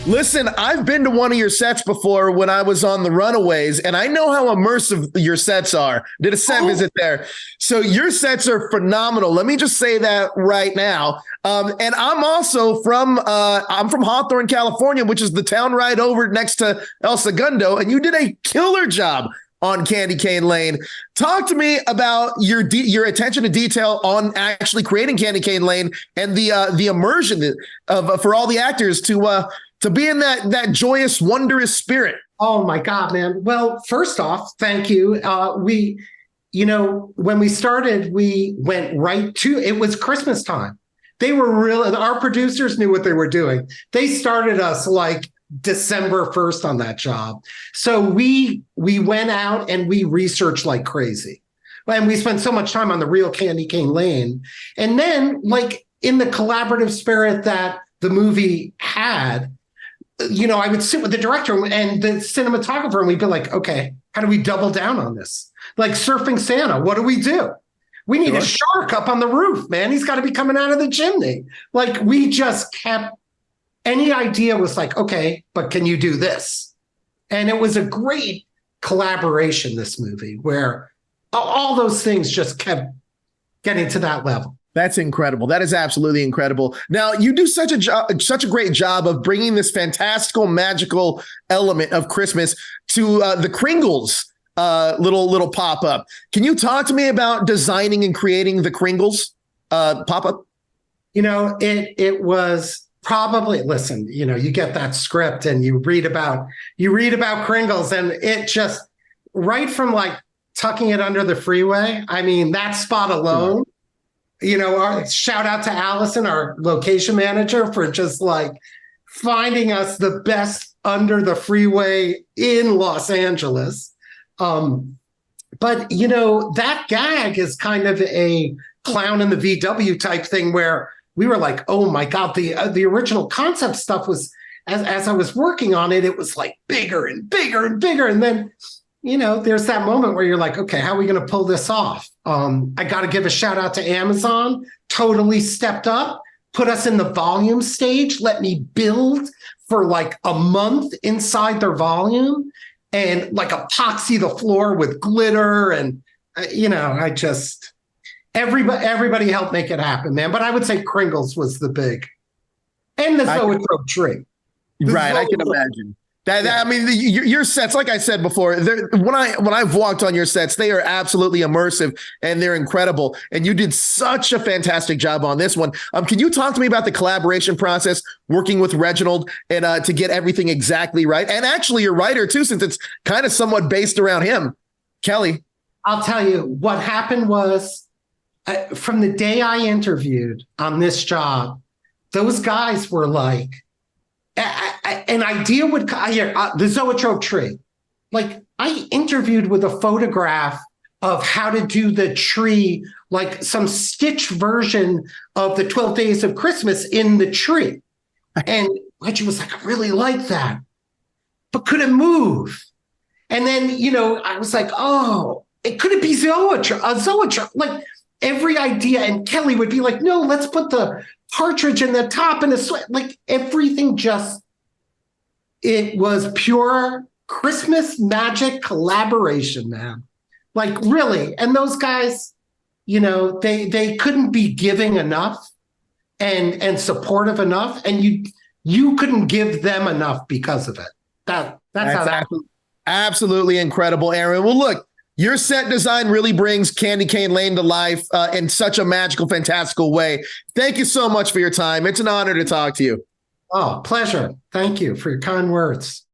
Listen, I've been to one of your sets before when I was on the Runaways, and I know how immersive your sets are. Did a set visit there. So your sets are phenomenal. Let me just say that right now. And I'm from Hawthorne, California, which is the town right over next to El Segundo, and you did a killer job on Candy Cane Lane. Talk to me about your attention to detail on actually creating Candy Cane Lane and the immersion of for all the actors to be in that joyous, wondrous spirit. Oh my God, man. Well, first off, thank you. When we started, we went right to, it was Christmas time. Our producers knew what they were doing. They started us like December 1st on that job. So we went out and we researched like crazy. And we spent so much time on the real Candy Cane Lane. And then, like, in the collaborative spirit that the movie had, I would sit with the director and the cinematographer, and we'd be like, okay, how do we double down on this? Like Surfing Santa, what do we do? We need a shark up on the roof, man. He's got to be coming out of the chimney. Like, we just kept, any idea was like, okay, but can you do this? And it was a great collaboration, this movie, where all those things just kept getting to that level. That's incredible. That is absolutely incredible. Now, you do such a great job of bringing this fantastical, magical element of Christmas to the Kringles little pop-up. Can you talk to me about designing and creating the Kringles pop-up? It was probably, listen, you get that script and you read about Kringles, and it just, right from like tucking it under the freeway. I mean, that spot alone. Shout out to Allison, our location manager, for just like finding us the best under the freeway in Los Angeles. But that gag is kind of a clown in the VW type thing where we were like, oh my God, the original concept stuff was, as I was working on it, it was like bigger and bigger and bigger. And then, there's that moment where you're like, okay, how are we going to pull this off? I got to give a shout out to Amazon. Totally stepped up, put us in the volume stage, let me build for like a month inside their volume and like epoxy the floor with glitter. And, everybody helped make it happen, man. But I would say Kringles was the big, and the zoetrope tree. Right, I can imagine. I mean, your sets, like I said before, when I've walked on your sets, they are absolutely immersive and they're incredible. And you did such a fantastic job on this one. Can you talk to me about the collaboration process, working with Reginald and to get everything exactly right? And actually your writer too, since it's kind of somewhat based around him, Kelly. I'll tell you what happened was from the day I interviewed on this job, those guys were like, an idea would the zoetrope tree. Like, I interviewed with a photograph of how to do the tree, like some stitch version of the 12 Days of Christmas in the tree. And Reggie was like, I really like that, but could it move? And then, I was like, oh, could it be zoetrope? Like, every idea. And Kelly would be like, no, let's put the partridge in the top and like everything it was pure Christmas magic collaboration, man. Like, really. And those guys, they couldn't be giving enough and supportive enough. And you couldn't give them enough because of it. That's how that absolutely incredible, Aaron. Well, look, your set design really brings Candy Cane Lane to life in such a magical, fantastical way. Thank you so much for your time. It's an honor to talk to you. Oh, pleasure. Thank you for your kind words.